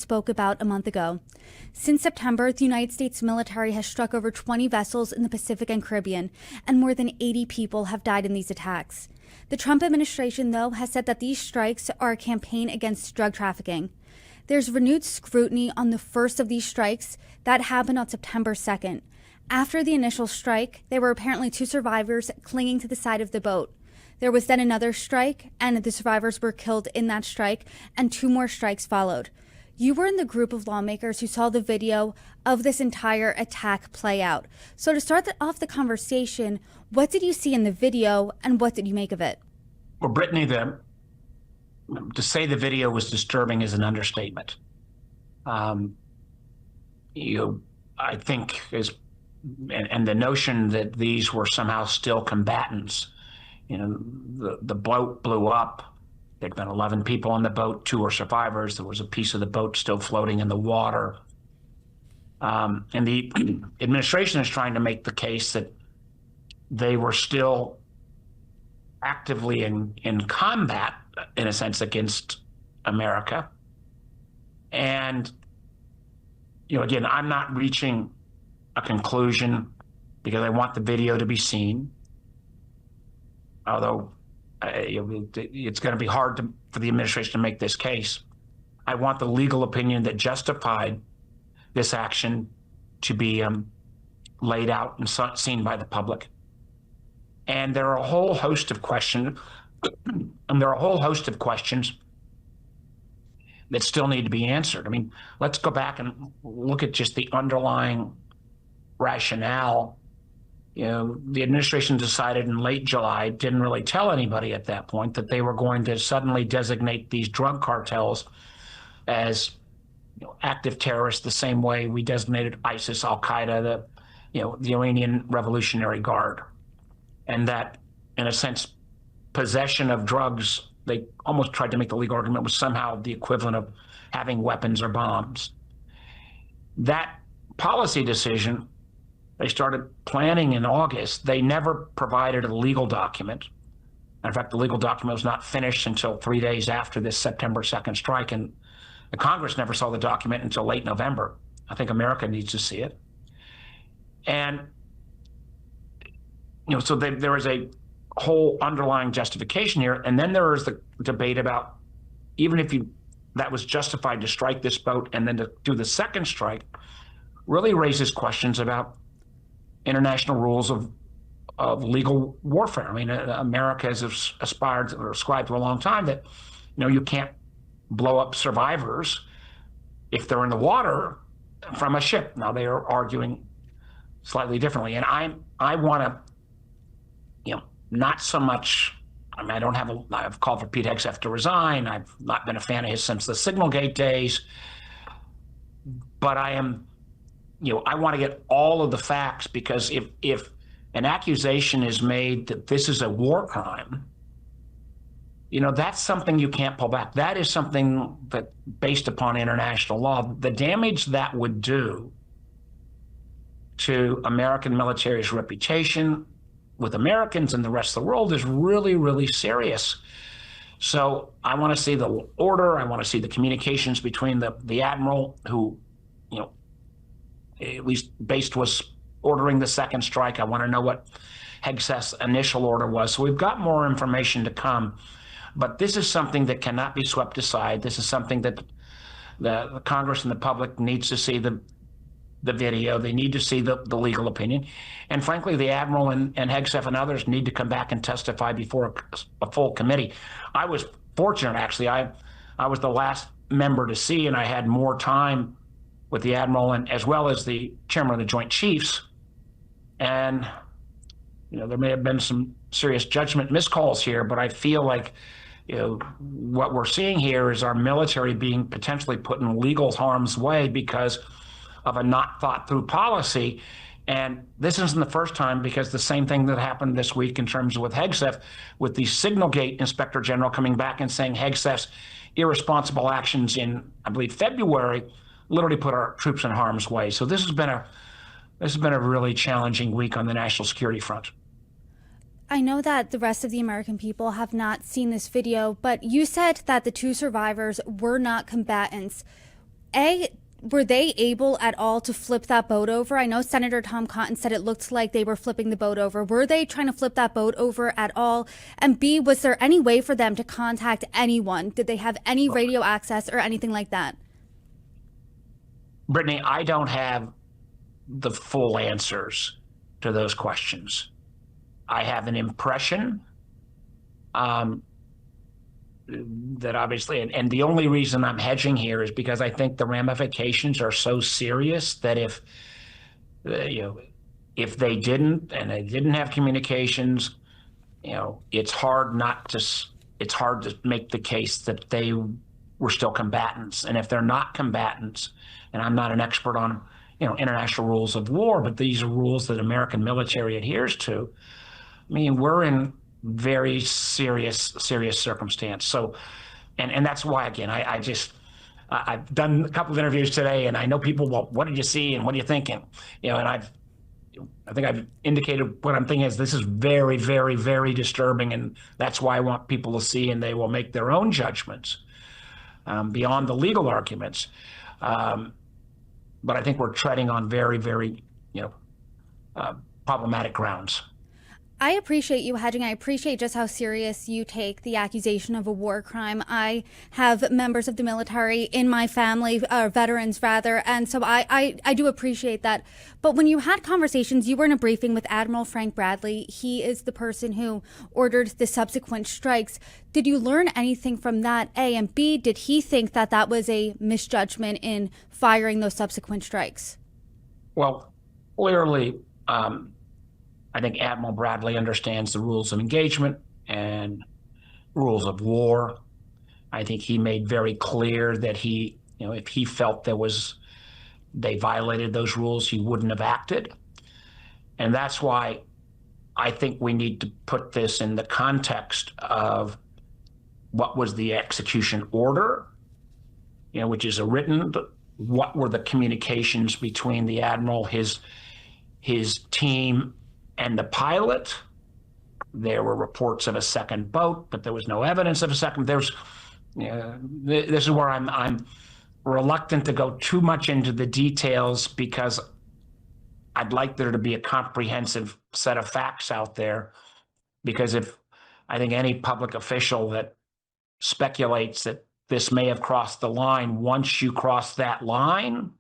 spoke about a month ago. Since September, the United States military has struck over 20 vessels in the Pacific and Caribbean, and more than 80 people have died in these attacks. The Trump administration, though, has said that these strikes are a campaign against drug trafficking. There's renewed scrutiny on the first of these strikes that happened on September 2nd. After the initial strike, there were apparently 2 survivors clinging to the side of the boat. There was then another strike, and the survivors were killed in that strike, and 2 more strikes followed. You were in the group of lawmakers who saw the video of this entire attack play out. So to start off the conversation, what did you see in the video, and what did you make of it? Well, Brittany, to say the video was disturbing is an understatement. I think and the notion that these were somehow still combatants. The boat blew up. There'd been 11 people on the boat, 2 were survivors. There was a piece of the boat still floating in the water. And the administration is trying to make the case that they were still actively in combat, in a sense, against America. And, again, I'm not reaching a conclusion because I want the video to be seen. Although it's going to be hard for the administration to make this case. I want the legal opinion that justified this action to be laid out and seen by the public. And there are a whole host of questions, that still need to be answered. I mean, let's go back and look at just the underlying rationale. The administration decided in late July, didn't really tell anybody at that point, that they were going to suddenly designate these drug cartels as active terrorists the same way we designated ISIS, Al-Qaeda, the Iranian Revolutionary Guard. And that, in a sense, possession of drugs, they almost tried to make the legal argument, was somehow the equivalent of having weapons or bombs. That policy decision, they started planning in August. They never provided a legal document. In fact, the legal document was not finished until 3 days after this September 2nd strike, and the Congress never saw the document until late November. I think America needs to see it. And, so there is a whole underlying justification here. And then there is the debate about, even if that was justified to strike this boat and then to do the second strike, really raises questions about international rules of legal warfare. I mean, America has aspired or ascribed for a long time that, you can't blow up survivors if they're in the water from a ship. Now they are arguing slightly differently. And I want to, not so much, I've called for Pete Hegseth to resign. I've not been a fan of his since the Signalgate days, but I am, I want to get all of the facts, because if an accusation is made that this is a war crime, that's something you can't pull back. That is something that, based upon international law, the damage that would do to American military's reputation with Americans and the rest of the world is really, really serious. So I want to see the order. I want to see the communications between the admiral, who, at least based was ordering the second strike. I want to know what Hegseth's initial order was. So we've got more information to come, but this is something that cannot be swept aside. This is something that the Congress and the public needs to see the video. They need to see the legal opinion. And frankly, the admiral and Hegseth and others need to come back and testify before a full committee. I was fortunate, actually. I was the last member to see, and I had more time with the admiral and as well as the chairman of the Joint Chiefs. And, there may have been some serious judgment miscalls here, but I feel like, what we're seeing here is our military being potentially put in legal harm's way because of a not thought through policy. And this isn't the first time, because the same thing that happened this week in terms of with Hegseth, with the Signalgate Inspector General coming back and saying Hegseth's irresponsible actions in, I believe, February, literally put our troops in harm's way. So this has been a really challenging week on the national security front. I know that the rest of the American people have not seen this video, but you said that the 2 survivors were not combatants. Were they able at all to flip that boat over? I know Senator Tom Cotton said it looked like they were flipping the boat over. Were they trying to flip that boat over at all? And B, was there any way for them to contact anyone? Did they have any radio access or anything like that? Brittany, I don't have the full answers to those questions. I have an impression that obviously, and the only reason I'm hedging here is because I think the ramifications are so serious that if they didn't and they didn't have communications, it's hard to make the case that they were still combatants. And if they're not combatants, and I'm not an expert on international rules of war, but these are rules that American military adheres to. I mean, we're in very serious circumstance. So, and that's why, again, I've done a couple of interviews today, and I know people, well, what did you see and what are you thinking? And I think I've indicated what I'm thinking is this is very, very, very disturbing, and that's why I want people to see, and they will make their own judgments beyond the legal arguments. But I think we're treading on very, very, problematic grounds. I appreciate you hedging. I appreciate just how serious you take the accusation of a war crime. I have members of the military in my family, veterans rather, and so I do appreciate that. But when you had conversations, you were in a briefing with Admiral Frank Bradley. He is the person who ordered the subsequent strikes. Did you learn anything from that, A? And B, did he think that that was a misjudgment in firing those subsequent strikes? Well, clearly, I think Admiral Bradley understands the rules of engagement and rules of war. I think he made very clear that if he felt they violated those rules, he wouldn't have acted. And that's why I think we need to put this in the context of what was the execution order, which is what were the communications between the Admiral, his team, and the pilot. There were reports of a second boat, but there was no evidence of a second. This is where I'm reluctant to go too much into the details, because I'd like there to be a comprehensive set of facts out there. Because I think any public official that speculates that this may have crossed the line, once you cross that line,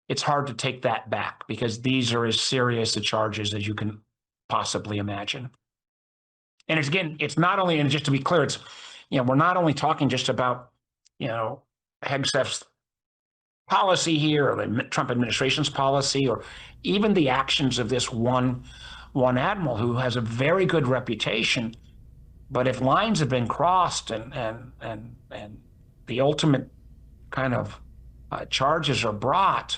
it's hard to take that back, because these are as serious a charges as you can possibly imagine. And it's not only, and just to be clear, we're not only talking just about, Hegseth's policy here, or the Trump administration's policy, or even the actions of this one admiral who has a very good reputation. But if lines have been crossed and the ultimate kind of charges are brought,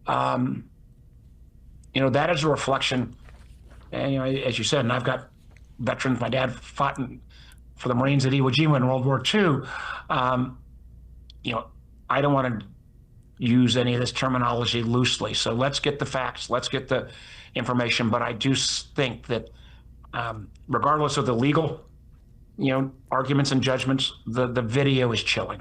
that is a reflection. And, as you said, and I've got veterans. My dad fought for the Marines at Iwo Jima in World War II. I don't want to use any of this terminology loosely. So let's get the facts. Let's get the information. But I do think that regardless of the legal, arguments and judgments, the video is chilling.